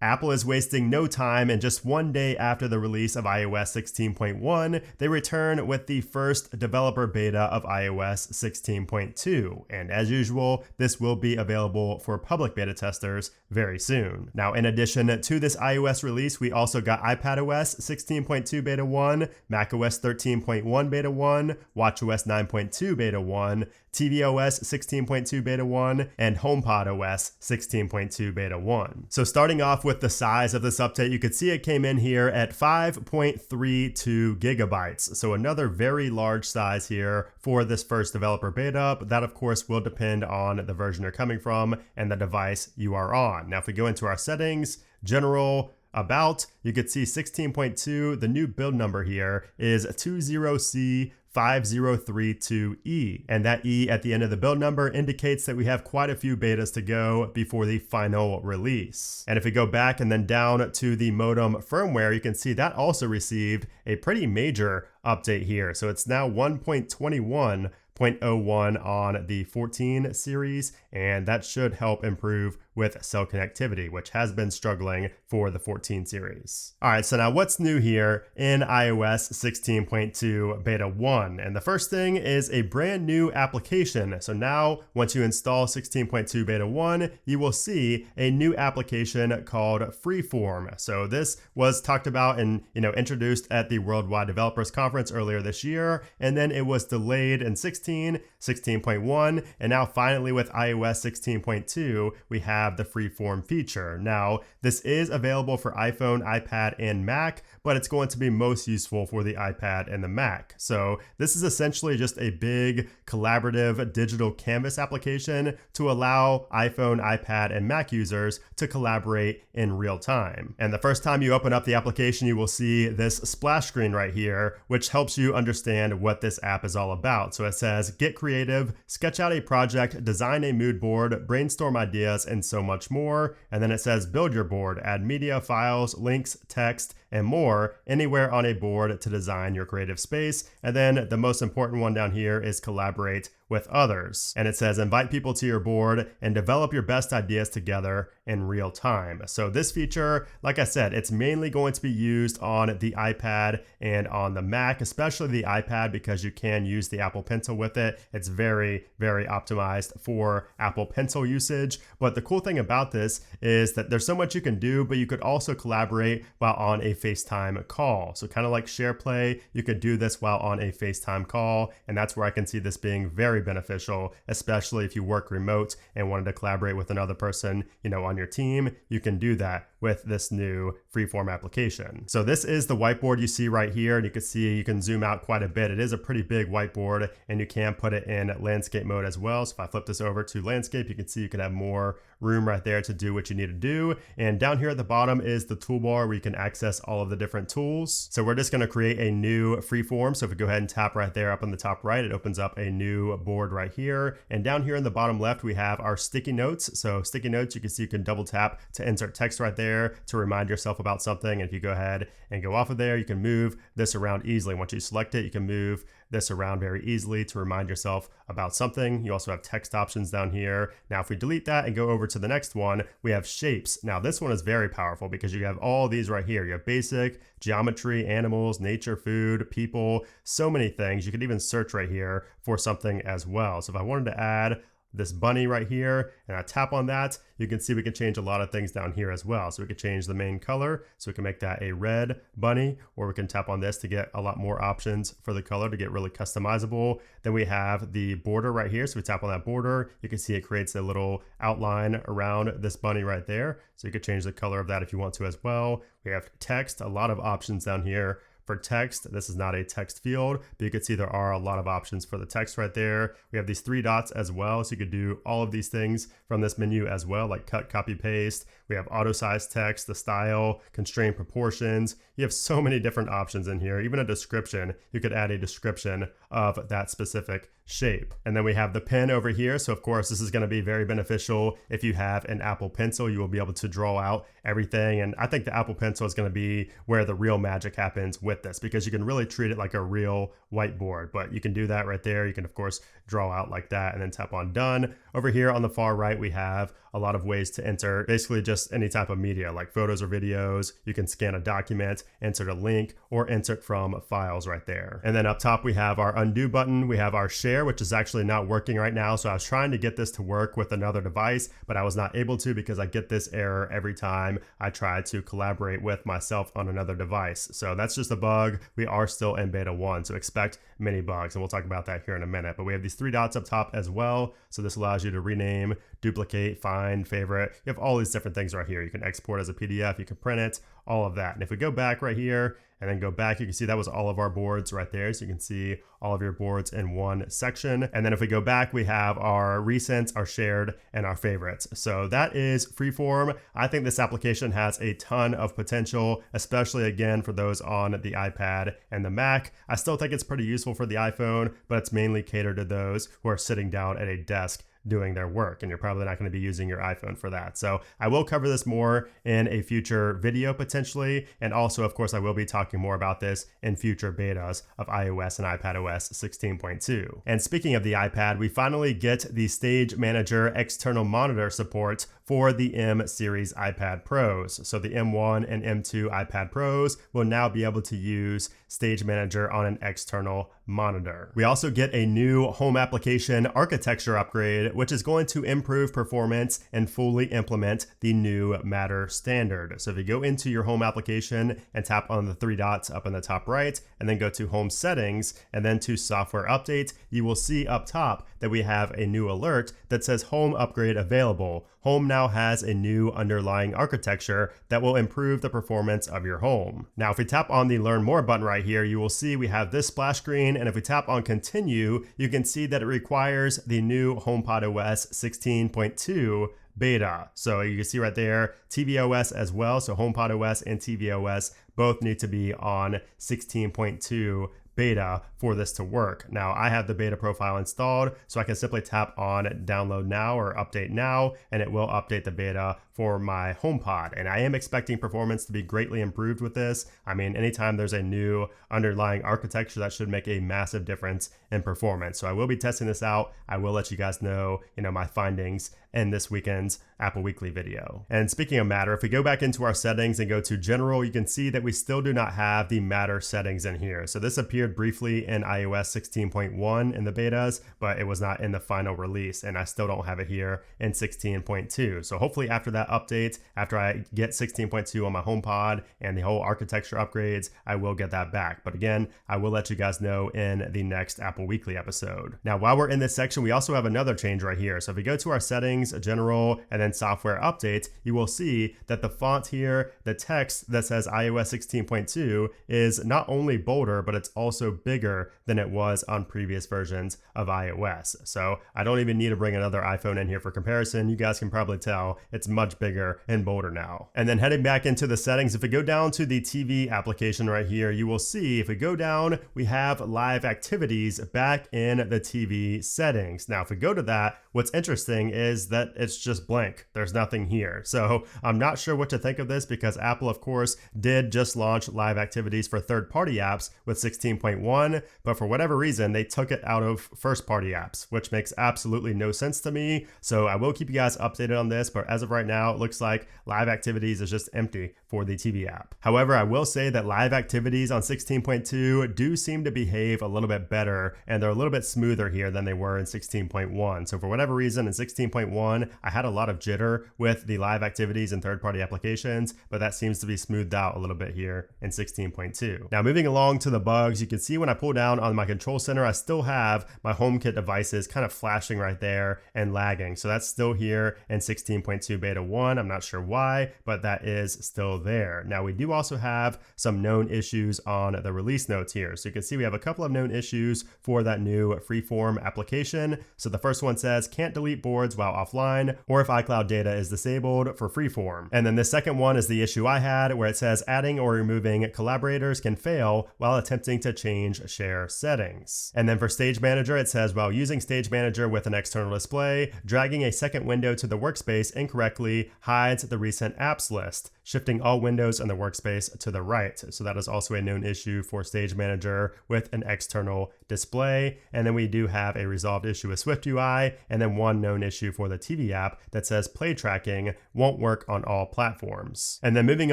Apple is wasting no time, and just one day after the release of iOS 16.1, they return with the first developer beta of iOS 16.2. And as usual, this will be available for public beta testers very soon. Now, in addition to this iOS release, we also got iPadOS 16.2 Beta 1, macOS 13.1 Beta 1, watchOS 9.2 Beta 1, tvOS 16.2 Beta 1, and HomePodOS 16.2 Beta 1. So starting off with the size of this update, you could see it came in here at 5.32 gigabytes. So another very large size here for this first developer beta, but that of course will depend on the version you're coming from and the device you are on. Now, if we go into our settings, general, about, you could see 16.2, the new build number here is 20C5032E, and that E at the end of the build number indicates that we have quite a few betas to go before the final release. And if we go back and then down to the modem firmware, you can see that also received a pretty major update here. So it's now 1.21.01 on the 14 series, and that should help improve with cell connectivity, which has been struggling for the 14 series. All right, so now what's new here in iOS 16.2 Beta 1? And the first thing is a brand new application. So now once you install 16.2 Beta 1, you will see a new application called Freeform. So this was talked about and introduced at the Worldwide Developers Conference earlier this year, and then it was delayed in 16.1, and now finally with iOS 16.2, we have the Freeform feature. Now, this is available for iPhone, iPad, and Mac, but it's going to be most useful for the iPad and the Mac. So this is essentially just a big collaborative digital canvas application to allow iPhone, iPad, and Mac users to collaborate in real time. And the first time you open up the application, you will see this splash screen right here, which helps you understand what this app is all about. So it says, get creative, sketch out a project, design a mood board, brainstorm ideas, and so much more. And then it says, build your board, add media, files, links, text, and more anywhere on a board to design your creative space. And then the most important one down here is collaborate with others. And it says, invite people to your board and develop your best ideas together in real time. So this feature, like I said, it's mainly going to be used on the iPad and on the Mac, especially the iPad, because you can use the Apple Pencil with it. It's very, very optimized for Apple Pencil usage. But the cool thing about this is that there's so much you can do, but you could also collaborate while on a FaceTime call. So kind of like SharePlay, you could do this while on a FaceTime call. And that's where I can see this being very beneficial, especially if you work remote and wanted to collaborate with another person, on your team. You can do that with this new Freeform application. So this is the whiteboard you see right here, and you can see you can zoom out quite a bit. It is a pretty big whiteboard, and you can put it in landscape mode as well. So if I flip this over to landscape, you can see you can have more room right there to do what you need to do. And down here at the bottom is the toolbar where you can access all of the different tools. So we're just going to create a new Freeform. So if we go ahead and tap right there up on the top right, it opens up a new board right here. And down here in the bottom left, we have our sticky notes. So sticky notes, you can see you can double tap to insert text right there to remind yourself about something. And if you go ahead and go off of there, you can move this around easily. Once you select it, you can move this around very easily to remind yourself about something. You also have text options down here. Now, if we delete that and go over to the next one, we have shapes. Now, this one is very powerful because you have all these right here. You have basic, geometry, animals, nature, food, people, so many things. You could even search right here for something as well. So if I wanted to add this bunny right here and I tap on that, you can see we can change a lot of things down here as well. So we could change the main color, so we can make that a red bunny, or we can tap on this to get a lot more options for the color to get really customizable. Then we have the border right here. So we tap on that border, you can see it creates a little outline around this bunny right there. So you could change the color of that if you want to as well. We have text, a lot of options down here. For text, this is not a text field, but you can see there are a lot of options for the text right there. We have these three dots as well, so you could do all of these things from this menu as well, like cut, copy, paste. We have auto size text, the style, constrain proportions. You have so many different options in here. Even a description, you could add a description of that specific shape. And then we have the pen over here. So of course, this is going to be very beneficial if you have an Apple Pencil. You will be able to draw out everything. And I think the Apple Pencil is going to be where the real magic happens with this, because you can really treat it like a real whiteboard. But you can do that right there. You can of course draw out like that, and then tap on done. Over here on the far right, we have a lot of ways to enter basically just any type of media like photos or videos. You can scan a document, insert a link, or insert from files right there. And then up top, we have our undo button. We have our share, which is actually not working right now. So I was trying to get this to work with another device, but I was not able to because I get this error every time I try to collaborate with myself on another device. So that's just a bug. We are still in beta 1, so expect many bugs, and we'll talk about that here in a minute. But we have these 3 dots up top as well. So this allows you to rename, duplicate, find, favorite. You have all these different things right here. You can export as a PDF, you can print it, all of that. And if we go back right here and then go back, you can see that was all of our boards right there. So you can see all of your boards in one section. And then if we go back, we have our recents, our shared, and our favorites. So that is Freeform. I think this application has a ton of potential, especially again for those on the iPad and the Mac. I still think it's pretty useful for the iPhone, but it's mainly catered to those who are sitting down at a desk doing their work, and you're probably not going to be using your iPhone for that. So I will cover this more in a future video potentially, and also of course I will be talking more about this in future betas of iOS and iPadOS 16.2. And speaking of the iPad, we finally get the Stage Manager external monitor support for the M series iPad Pros. So the M1 and M2 iPad Pros will now be able to use Stage Manager on an external monitor. We also get a new home application architecture upgrade, which is going to improve performance and fully implement the new Matter standard. So if you go into your home application and tap on the 3 dots up in the top right, and then go to Home Settings, and then to Software Update, you will see up top that we have a new alert that says Home Upgrade Available. Home now has a new underlying architecture that will improve the performance of your home. Now, if we tap on the Learn More button right here, you will see we have this splash screen, and if we tap on Continue, you can see that it requires the new HomePodOS 16.2 beta. So you can see right there, tvOS as well. So HomePodOS and tvOS both need to be on 16.2 beta for this to work. Now I have the beta profile installed, so I can simply tap on download now or update now, and it will update the beta for my HomePod. And I am expecting performance to be greatly improved with this. I mean, anytime there's a new underlying architecture, that should make a massive difference in performance. So I will be testing this out. I will let you guys know, my findings in this weekend's Apple Weekly video. And speaking of Matter, if we go back into our settings and go to General, you can see that we still do not have the Matter settings in here. So this appeared briefly in iOS 16.1 in the betas, but it was not in the final release, and I still don't have it here in 16.2. So hopefully after that update, after I get 16.2 on my HomePod and the whole architecture upgrades, I will get that back. But again, I will let you guys know in the next Apple Weekly episode. Now, while we're in this section, we also have another change right here. So if we go to our settings, General, and then Software Updates, you will see that the font here, the text that says iOS 16.2 is not only bolder, but it's also bigger than it was on previous versions of iOS. So I don't even need to bring another iPhone in here for comparison. You guys can probably tell it's much bigger and bolder now. And then heading back into the settings, if we go down to the TV application right here, you will see if we go down, we have live activities back in the TV settings. Now, if we go to that, what's interesting is that it's just blank. There's nothing here. So I'm not sure what to think of this because Apple, of course, did just launch live activities for third-party apps with 16.1, but for whatever reason, they took it out of first-party apps, which makes absolutely no sense to me. So I will keep you guys updated on this, but as of right now, it looks like live activities is just empty for the TV app. However, I will say that live activities on 16.2 do seem to behave a little bit better, and they're a little bit smoother here than they were in 16.1. So for whatever reason, in 16.1, I had a lot of jitter with the live activities and third-party applications, but that seems to be smoothed out a little bit here in 16.2. Now, moving along to the bugs, you can see when I pull down on my control center, I still have my HomeKit devices kind of flashing right there and lagging. So that's still here in 16.2 beta 1. I'm not sure why, but that is still there. Now, we do also have some known issues on the release notes here. So you can see we have a couple of known issues for that new Freeform application. So the first one says can't delete boards while offline, or if iCloud data is disabled for Freeform. And then the second one is the issue I had where it says adding or removing collaborators can fail while attempting to change share settings. And then for Stage Manager, it says while using Stage Manager with an external display, dragging a second window to the workspace incorrectly hides the recent apps list. shifting all windows in the workspace to the right. So that is also a known issue for Stage Manager with an external display. And then we do have a resolved issue with SwiftUI, and then one known issue for the TV app that says play tracking won't work on all platforms. And then moving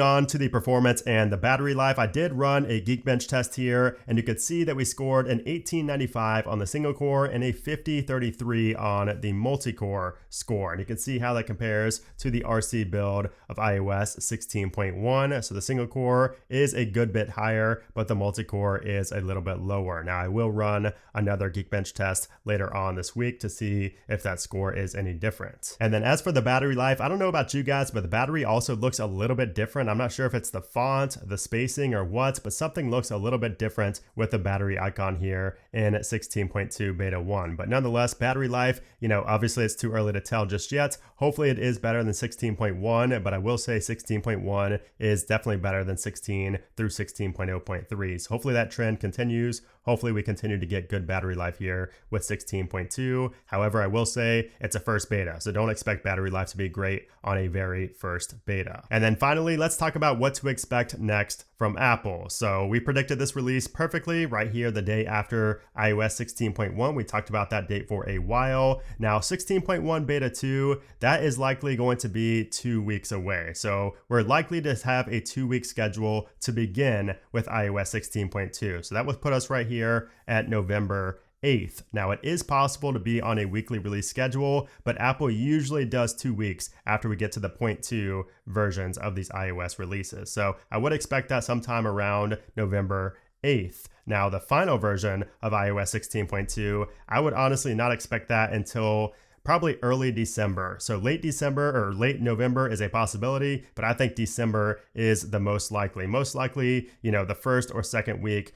on to the performance and the battery life, I did run a Geekbench test here, and you could see that we scored an 1895 on the single core and a 5033 on the multi-core score. And you can see how that compares to the RC build of iOS 16.1. So the single core is a good bit higher, but the multi-core is a little bit lower. Now I will run another Geekbench test later on this week to see if that score is any different. And then as for the battery life, I don't know about you guys, but the battery also looks a little bit different. I'm not sure if it's the font, the spacing, or what, but something looks a little bit different with the battery icon here in 16.2 beta 1. But nonetheless, battery life, obviously it's too early to tell just yet. Hopefully it is better than 16.1, but I will say 16.1 is definitely better than 16 through 16.0.3. So hopefully that trend continues. Hopefully we continue to get good battery life here with 16.2. However, I will say it's a first beta, so don't expect battery life to be great on a very first beta. And then finally, let's talk about what to expect next from Apple. So we predicted this release perfectly right here the day after iOS 16.1. We talked about that date for a while. Now 16.1 beta 2, that is likely going to be 2 weeks away. So we're likely to have a 2-week schedule to begin with iOS 16.2. So that would put us right here at November 8th. Now it is possible to be on a weekly release schedule, but Apple usually does 2 weeks after we get to the 0.2 versions of these iOS releases. So I would expect that sometime around November 8th. Now the final version of iOS 16.2, I would honestly not expect that until probably early December. So late December or late November is a possibility, but I think December is the most likely. Most likely, the first or second week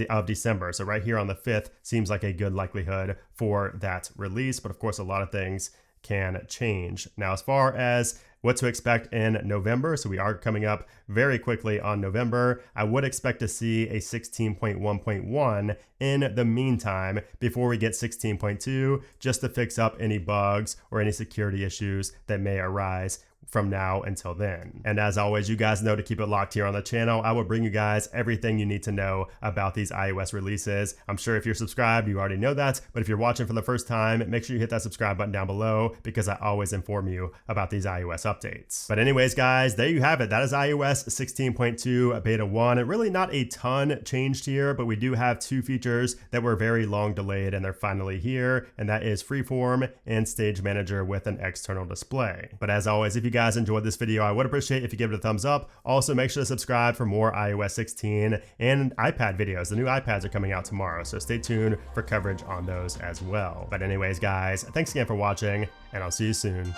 of December. So right here on the 5th seems like a good likelihood for that release. But of course, a lot of things can change. Now, as far as what to expect in November, so we are coming up very quickly on November, I would expect to see a 16.1.1 in the meantime before we get 16.2, just to fix up any bugs or any security issues that may arise from now until then. And as always, you guys know to keep it locked here on the channel. I will bring you guys everything you need to know about these iOS releases. I'm sure if you're subscribed, you already know that, but if you're watching for the first time, make sure you hit that subscribe button down below because I always inform you about these iOS updates. But anyways, guys, there you have it. That is iOS 16.2 beta 1. It really not a ton changed here, but we do have 2 features that were very long delayed and they're finally here, and that is Freeform and Stage Manager with an external display. But as always, if you guys enjoyed this video, I would appreciate if you give it a thumbs up. Also, make sure to subscribe for more iOS 16 and iPad videos. The new iPads are coming out tomorrow, so stay tuned for coverage on those as well. But anyways, guys, thanks again for watching, and I'll see you soon.